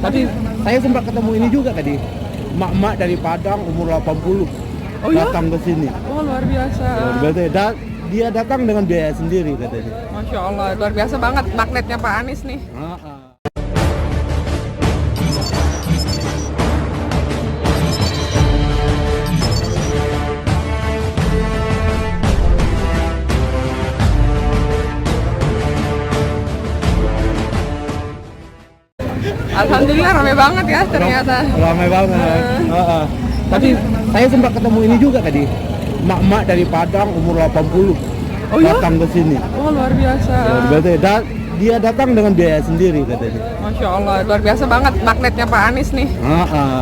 Tapi saya sempat ketemu ini juga tadi. Mak-mak dari Padang umur 80. Oh ya? Datang ke sini. Oh luar biasa. Dia datang dengan biaya sendiri katanya. Masya Allah, luar biasa banget magnetnya Pak Anies nih. Alhamdulillah ramai banget ya ternyata. Ramai banget. Tapi saya sempat ketemu ini juga tadi. Mak-mak dari Padang umur 80. Oh ya? Datang ke sini. Oh luar biasa. Dia datang dengan biaya sendiri katanya. Masya Allah, luar biasa banget magnetnya Pak Anies nih.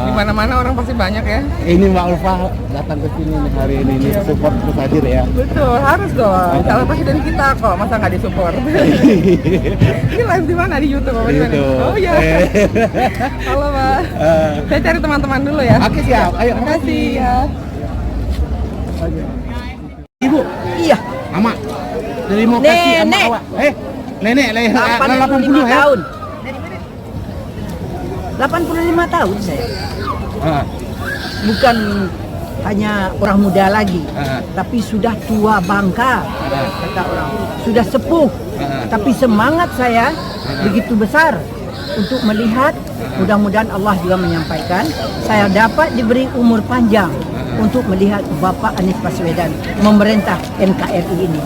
Di mana-mana orang pasti banyak ya. Ini Mbak Ulfa datang ke sini nih hari ini support terus hadir ya. Betul, harus dong. Calon presiden kita kok, masa nggak disupport? Ini live di mana, di YouTube? Oh iya. Halo Pak. Saya cari teman-teman dulu ya. Oke siap. Ayo. Terima kasih ya. Ibu. Iya. Mama. Dari mau kasih sama awak. Nenek 85 tahun. 85 tahun saya. Bukan hanya orang muda lagi, tapi sudah tua bangka, kata orang. Sudah sepuh, tapi semangat saya begitu besar untuk melihat. Mudah-mudahan Allah juga menyampaikan saya dapat diberi umur panjang untuk melihat Bapak Anies Baswedan memerintah NKRI ini.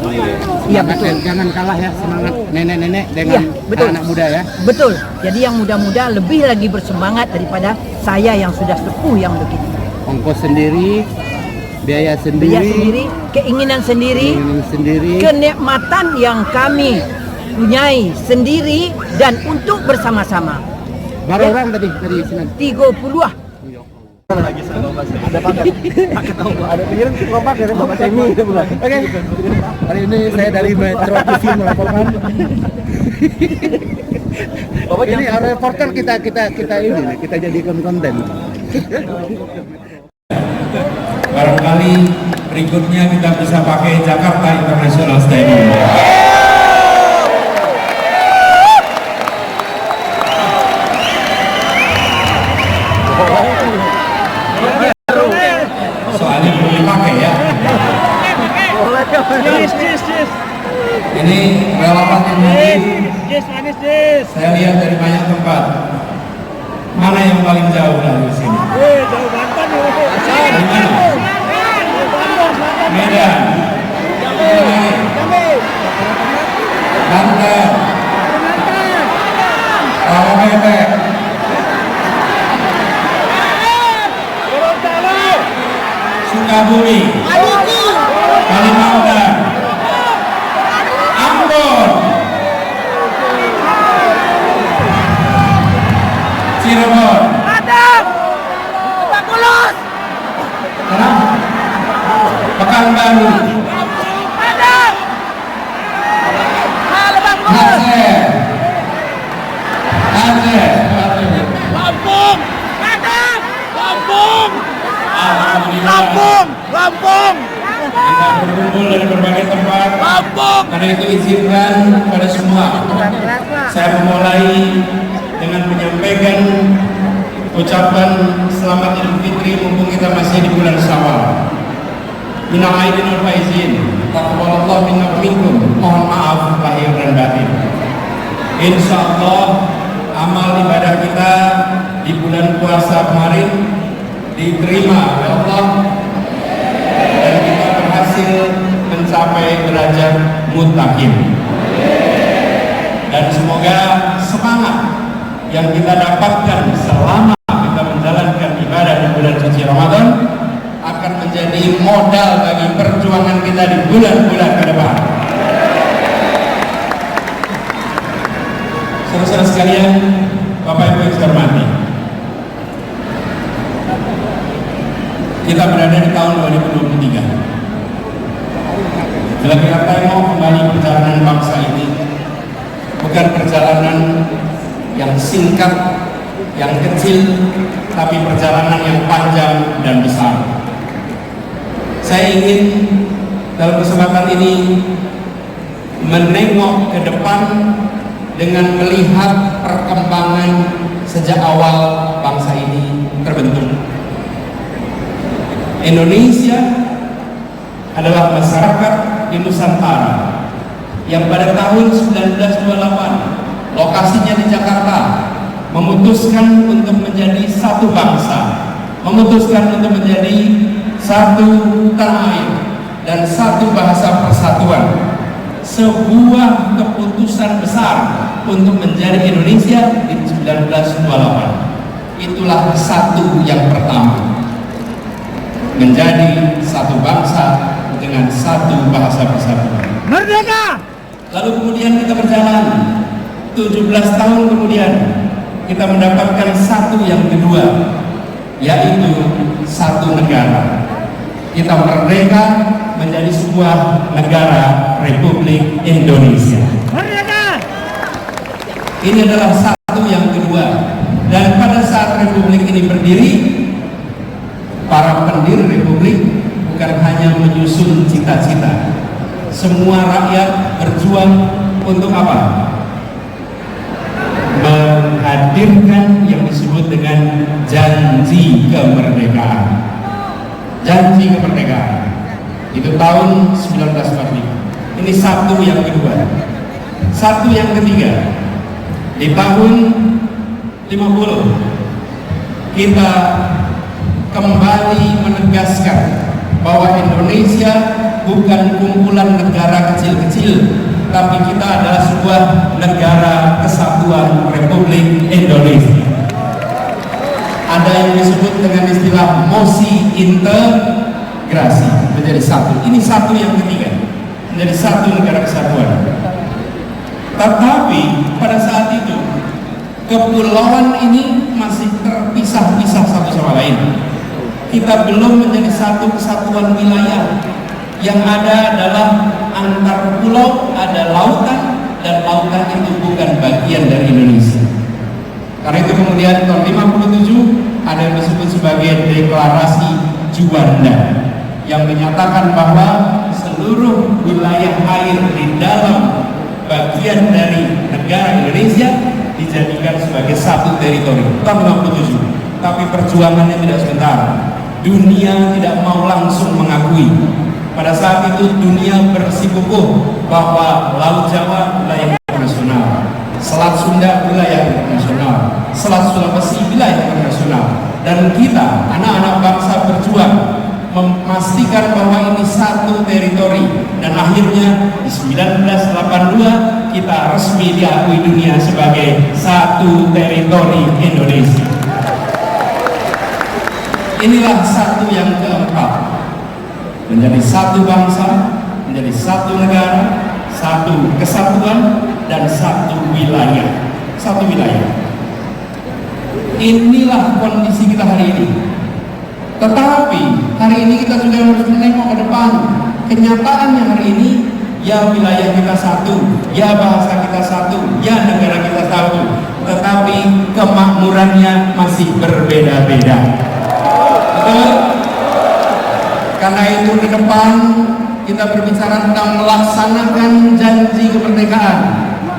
Iya betul. Jangan kalah ya semangat nenek-nenek dengan anak muda ya. Betul. Jadi yang muda-muda lebih lagi bersemangat daripada saya yang sudah sepuh yang begini. Ongkos sendiri, biaya sendiri, keinginan sendiri, kenikmatan yang kami punyai sendiri dan untuk bersama-sama. Berapa orang tadi sini? 30 Lagi ada paket ada pikiran kelompok dari Bapak Semi itu bukan. Oke. Hari ini saya dari Metro TV melaporkan. Bapak ini reporter kita ini kita jadikan konten. Barangkali berikutnya kita bisa pakai Jakarta International Stadium. Soalnya belum dipakai ya. Ini relawan ini. Saya lihat dari banyak tempat. Mana yang paling jauh dari sini? Jauh Banten ya. Medan. Banten. Rawamangun. Sukabumi, Kalimantan, Ambon, Cirebon, Pekanbaru, Aceh, Lampung. Kita berkumpul dari berbagai tempat. Karena itu izinkan pada semua saya memulai dengan menyampaikan ucapan selamat Idul Fitri mumpung kita masih di bulan Syawal. Minal aidin wal faizin. Taqabbalallahu minna wa minkum. Mohon maaf lahir dan batin. Insyaallah amal ibadah kita di bulan puasa kemarin diterima oleh Allah dan kita berhasil mencapai derajat muttaqin. Dan semoga semangat yang kita dapatkan selama kita menjalankan ibadah di bulan suci Ramadan akan menjadi modal bagi perjuangan kita di bulan-bulan ke depan. Saudara-saudara sekalian, Bapak Ibu yang saya hormati, kita berada di tahun 2023. Bila kita tengok kembali perjalanan bangsa ini, bukan perjalanan yang singkat, yang kecil, tapi perjalanan yang panjang dan besar. Saya ingin dalam kesempatan ini menengok ke depan dengan melihat perkembangan sejak awal bangsa ini terbentuk. Indonesia adalah masyarakat di Nusantara yang pada tahun 1928 lokasinya di Jakarta memutuskan untuk menjadi satu bangsa, memutuskan untuk menjadi satu tanah air dan satu bahasa persatuan. Sebuah keputusan besar untuk menjadi Indonesia di 1928. Itulah satu yang pertama, menjadi satu bangsa dengan satu bahasa persatuan. Merdeka! Lalu kemudian kita berjalan 17 tahun kemudian kita mendapatkan satu yang kedua, yaitu satu negara. Kita merdeka menjadi sebuah negara Republik Indonesia. Merdeka! Ini adalah satu yang kedua. Dan pada saat Republik ini berdiri, para pendiri Republik bukan hanya menyusun cita-cita. Semua rakyat berjuang untuk apa? Menghadirkan yang disebut dengan janji kemerdekaan. Janji kemerdekaan itu tahun 1945. Ini satu yang kedua. Satu yang ketiga, di tahun 50 kita kembali menegaskan bahwa Indonesia bukan kumpulan negara kecil-kecil, tapi kita adalah sebuah negara kesatuan Republik Indonesia. Ada yang disebut dengan istilah mosi integrasi, menjadi satu. Ini satu yang ketiga, menjadi satu negara kesatuan. Tetapi pada saat itu kepulauan ini masih terpisah-pisah satu sama lain. Kita belum menjadi satu kesatuan wilayah. Yang ada adalah antar pulau, ada lautan, dan lautan itu bukan bagian dari Indonesia. Karena itu kemudian tahun 57 ada yang disebut sebagai Deklarasi Juanda yang menyatakan bahwa seluruh wilayah air di dalam bagian dari negara Indonesia dijadikan sebagai satu teritori. Tahun 57. Tapi perjuangannya tidak sebentar. Dunia tidak mau langsung mengakui. Pada saat itu dunia bersikukuh bahwa Laut Jawa wilayah internasional, Selat Sunda wilayah internasional, Selat Sulawesi wilayah internasional, dan kita anak-anak bangsa berjuang memastikan bahwa ini satu teritori. Dan akhirnya di 1982 kita resmi diakui dunia sebagai satu teritori Indonesia. Inilah satu yang keempat, menjadi satu bangsa, menjadi satu negara, satu kesatuan, dan satu wilayah. Satu wilayah. Inilah kondisi kita hari ini. Tetapi hari ini kita juga harus menengok ke depan. Kenyataannya hari ini, ya wilayah kita satu, ya bahasa kita satu, ya negara kita satu, tetapi kemakmurannya masih berbeda-beda. Betul? Karena itu ke depan kita berbicara tentang melaksanakan janji kemerdekaan.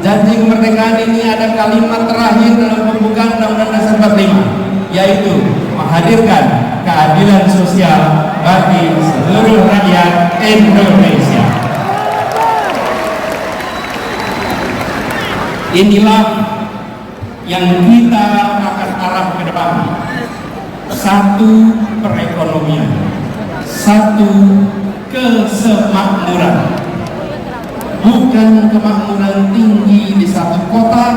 Janji kemerdekaan ini ada kalimat terakhir dalam pembukaan Undang-Undang Dasar 45, yaitu menghadirkan keadilan sosial bagi seluruh rakyat Indonesia. Inilah yang kita akan arah ke depan. Satu perekonomian, satu kesemakmuran, bukan kemakmuran tinggi di satu kota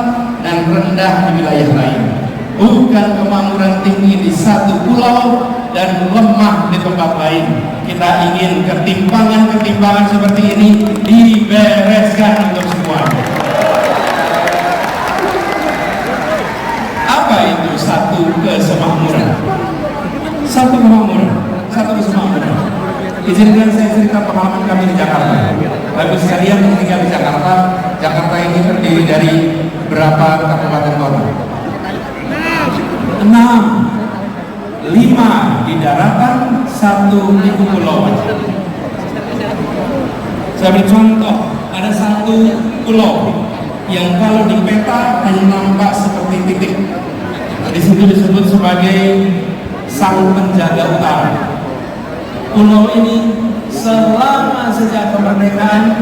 dan rendah di wilayah lain, bukan kemakmuran tinggi di satu pulau dan lemah di tempat lain. Kita ingin ketimpangan-ketimpangan seperti ini dibereskan untuk semuanya. Apa itu satu kesemakmuran? Satu kemakmuran, satu kesemakmuran. Izinkan saya cerita pengalaman kami di Jakarta. Bagus sekalian ketika di Jakarta, Jakarta ini terdiri dari berapa kabupaten kota? 6, 5 di daratan, 1 di kepulauan. Saya beri contoh, ada satu pulau yang kalau di peta hanya nampak seperti titik. Di situ disebut sebagai sang penjaga utara. Pulau ini selama sejak kemerdekaan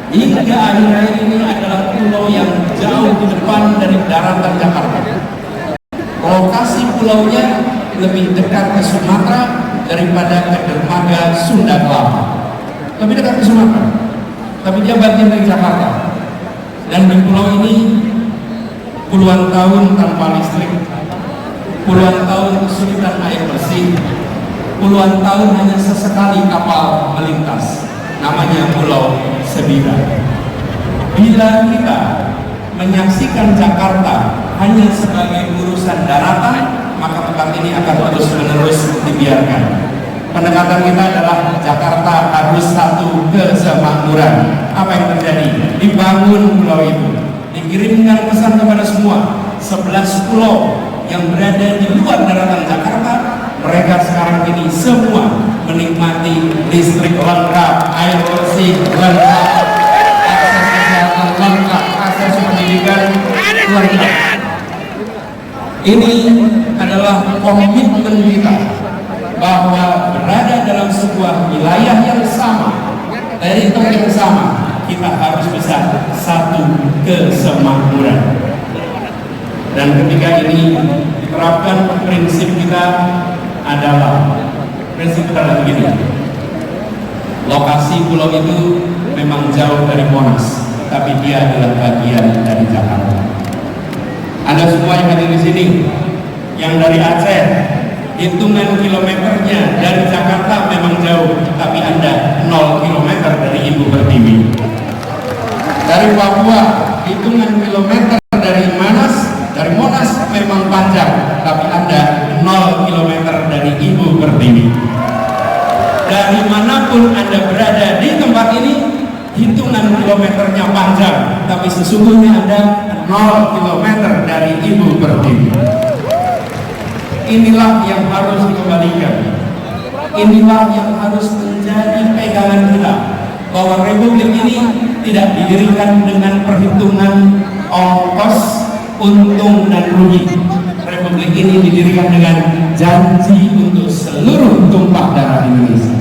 hingga akhir-akhir ini adalah pulau yang jauh di depan dari daratan Jakarta. Lokasi pulaunya lebih dekat ke Sumatera daripada ke dermaga Sunda Kelapa. Lebih dekat ke Sumatera, tapi dia bagian dari Jakarta. Dan di pulau ini puluhan tahun tanpa listrik, puluhan tahun kesulitan air bersih, puluhan tahun hanya sesekali kapal melintas. Namanya Pulau Sebira. Bila kita menyaksikan Jakarta hanya sebagai urusan daratan, maka tempat ini akan terus-menerus dibiarkan. Pendekatan kita adalah Jakarta harus satu kesemakmuran. Apa yang terjadi? Dibangun pulau itu, dikirimkan pesan kepada semua 11 pulau yang berada di luar daratan Jakarta. Mereka sekarang ini semua menikmati listrik lengkap, air bersih lengkap, akses kesehatan lengkap, akses pendidikan luar biasa. Ini adalah komitmen kita bahwa berada dalam sebuah wilayah yang sama, teritori yang sama, kita harus bisa satu kesemakmuran. Dan ketika ini diterapkan, prinsip kita adalah begini: lokasi pulau itu memang jauh dari Monas, tapi dia adalah bagian dari Jakarta. Anda semua yang hadir di sini, yang dari Aceh, hitungan kilometernya dari Jakarta memang jauh, tapi Anda 0 kilometer dari Ibu Pertiwi. Dari Papua, hitungan kilometer dari Monas memang panjang, tapi Anda 0 kilometer dari Ibu Pertiwi. Dari manapun Anda berada di tempat ini, hitungan kilometernya panjang, tapi sesungguhnya Anda 0 kilometer dari Ibu Pertiwi. Inilah yang harus dikembalikan. Inilah yang harus menjadi pegangan kita, bahwa Republik ini tidak didirikan dengan perhitungan ongkos, untung dan rugi. Republik ini didirikan dengan janji untuk seluruh tumpah darah Indonesia.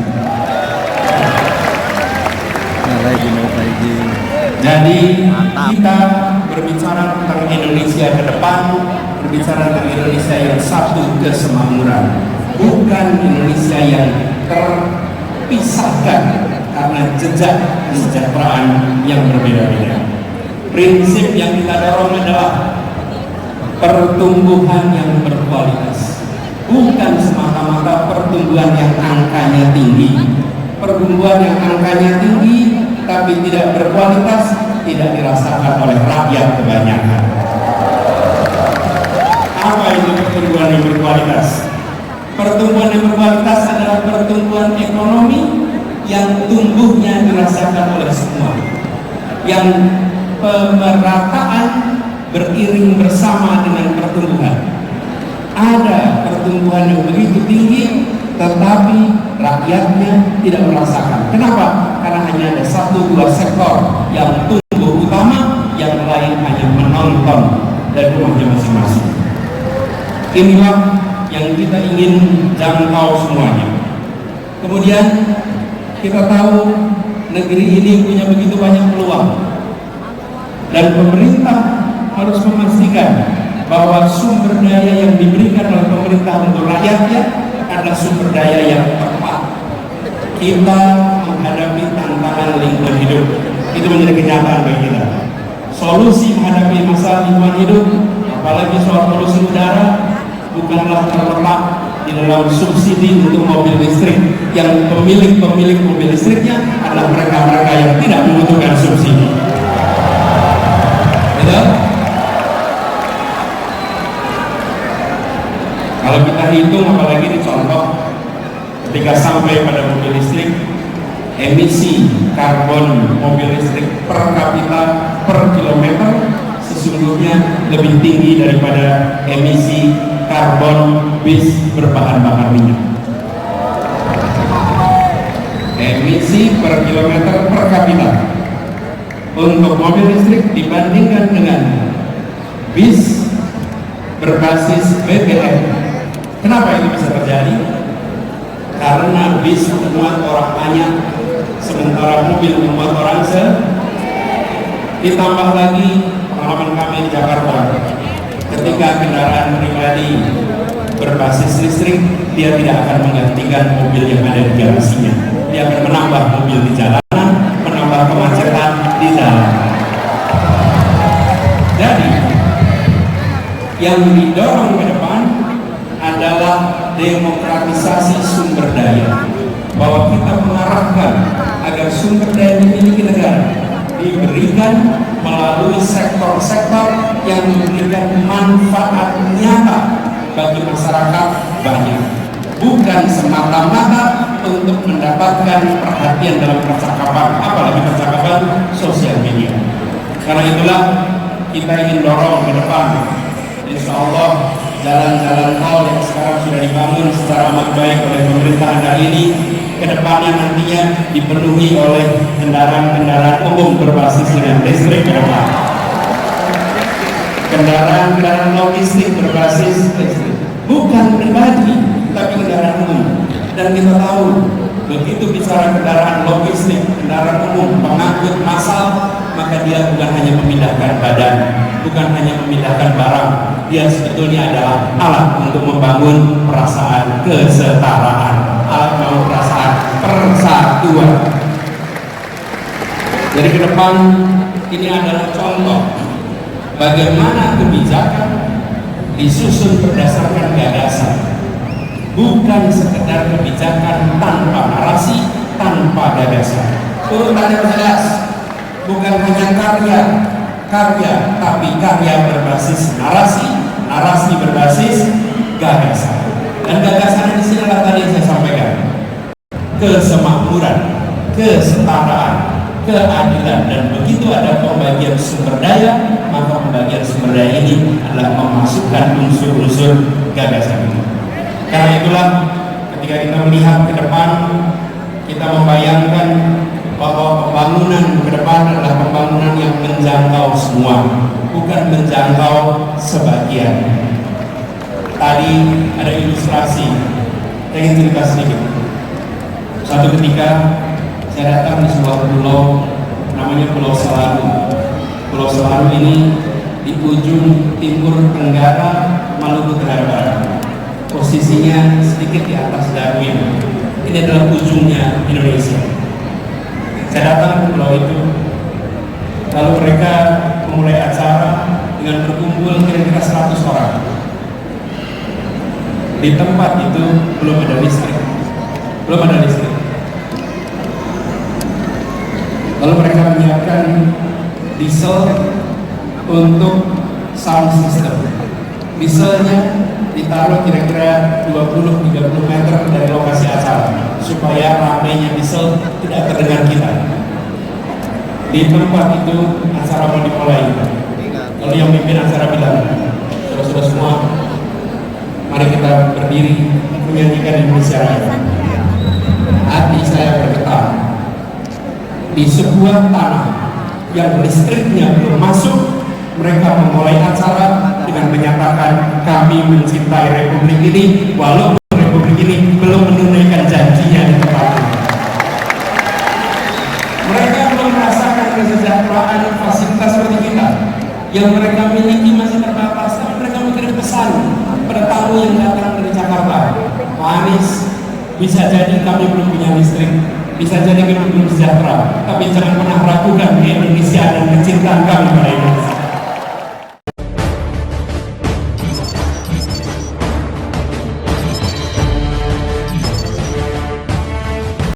Jadi kita berbicara tentang Indonesia ke depan, berbicara tentang Indonesia yang satu kesemakmuran, bukan Indonesia yang terpisahkan karena jejak kesejahteraan yang berbeda-beda. Prinsip yang kita dorong adalah pertumbuhan yang berkualitas, bukan semata-mata pertumbuhan yang angkanya tinggi. Pertumbuhan yang angkanya tinggi tapi tidak berkualitas tidak dirasakan oleh rakyat kebanyakan. Apa itu pertumbuhan yang berkualitas? Pertumbuhan yang berkualitas adalah pertumbuhan ekonomi yang tumbuhnya dirasakan oleh semua, yang pemerataan beriring bersama dengan pertumbuhan. Ada pertumbuhan yang begitu tinggi, tetapi rakyatnya tidak merasakan. Kenapa? Karena hanya ada 1-2 sektor yang tumbuh utama, yang lain hanya menonton dari rumahnya masing-masing. Inilah yang kita ingin jangkau semuanya. Kemudian kita tahu negeri ini punya begitu banyak peluang, dan pemerintah harus memastikan bahwa sumber daya yang diberikan oleh pemerintah untuk rakyatnya adalah sumber daya yang tepat. Kita menghadapi tantangan lingkungan hidup, itu menjadi kenyataan bagi kita. Solusi menghadapi masalah lingkungan hidup, apalagi soal polusi udara, bukanlah terletak di dalam subsidi untuk mobil listrik, yang pemilik mobil listriknya adalah mereka-mereka yang tidak membutuhkan subsidi. Betul? Kalau kita hitung, apalagi di contoh, ketika sampai pada mobil listrik, emisi karbon mobil listrik per kapita per kilometer sesungguhnya lebih tinggi daripada emisi karbon bis berbahan bakar minyak. Emisi per kilometer per kapita untuk mobil listrik dibandingkan dengan bis berbasis BBM. Kenapa itu bisa terjadi? Karena bis memuat orang banyak, sementara mobil memuat orang ditambah lagi pengalaman kami di Jakarta, ketika kendaraan pribadi berbasis listrik, dia tidak akan menggantikan mobil yang ada di garasinya. Dia akan menambah mobil di jalanan, menambah kemacetan di jalan. Jadi, yang didorong ke depan adalah demokratisasi sumber daya, bahwa kita mengarahkan agar sumber daya dimiliki negara diberikan melalui sektor-sektor yang memberikan manfaat nyata bagi masyarakat banyak, bukan semata-mata untuk mendapatkan perhatian dalam percakapan, apalagi percakapan sosial media. Karena itulah kita ingin dorong ke depan, insya Allah jalan-jalan tol yang sekarang sudah dibangun secara amat baik oleh pemerintahan hari ini, kedepannya nantinya dipenuhi oleh kendaraan-kendaraan umum berbasis dengan listrik ke depan, kendaraan-kendaraan logistik berbasis listrik, bukan pribadi tapi kendaraan umum. Dan kita tahu, begitu bicara kendaraan logistik, kendaraan umum, pengangkut massal, maka dia bukan hanya memindahkan badan, bukan hanya memindahkan barang, dia sebetulnya adalah alat untuk membangun perasaan kesetaraan, alat membangun perasaan persatuan. Jadi ke depan ini adalah contoh bagaimana kebijakan disusun berdasarkan gagasan, bukan sekedar kebijakan tanpa narasi, tanpa gagasan. Urutannya jelas, bukan hanya karya, tapi karya berbasis narasi, narasi berbasis gagasan. Dan gagasan di sini adalah tadi yang saya sampaikan: kesemakmuran, kesetaraan, keadilan. Dan begitu ada pembagian sumber daya, maka pembagian sumber daya ini adalah memasukkan unsur-unsur gagasan ini. Karena itulah ketika kita melihat ke depan, kita membayangkan bahwa pembangunan ke depan adalah pembangunan yang menjangkau semua, bukan menjangkau sebagian. Tadi ada ilustrasi, saya ingin cerita sedikit. Suatu ketika saya datang di sebuah pulau, namanya Pulau Selaru. Pulau Selaru ini di ujung timur tenggara Maluku Tenggara Barat. Posisinya sedikit di atas Darwin. Ini adalah ujungnya Indonesia. Saya datang ke pulau itu, lalu mereka memulai acara dengan berkumpul kira-kira 100 orang. Di tempat itu belum ada listrik. Lalu mereka menyiapkan diesel untuk sound system. Dieselnya ditaruh kira-kira 20-30 meter dari lokasi acara supaya ramainya diesel tidak terdengar kita. Di tempat itu acara mau dimulai. Lalu yang mimpin acara bilang, saudara-saudara semua, mari kita berdiri menyanyikan Indonesia Raya. Hati saya bergetar. Di sebuah tanah yang listriknya belum masuk, mereka memulai acara dengan menyatakan kami mencintai Republik ini walaupun Republik ini belum menunaikan janjinya di tempat ini. Mereka belum merasakan kesejahteraan fasilitas seperti kita. Yang mereka miliki masih terbatas, tapi mereka mengirim pesan pada tamu yang datang dari Jakarta. Pak Anies, bisa jadi kami belum punya listrik, bisa jadi kami belum sejahtera, tapi jangan pernah ragukan Indonesia dan kecintaan kami.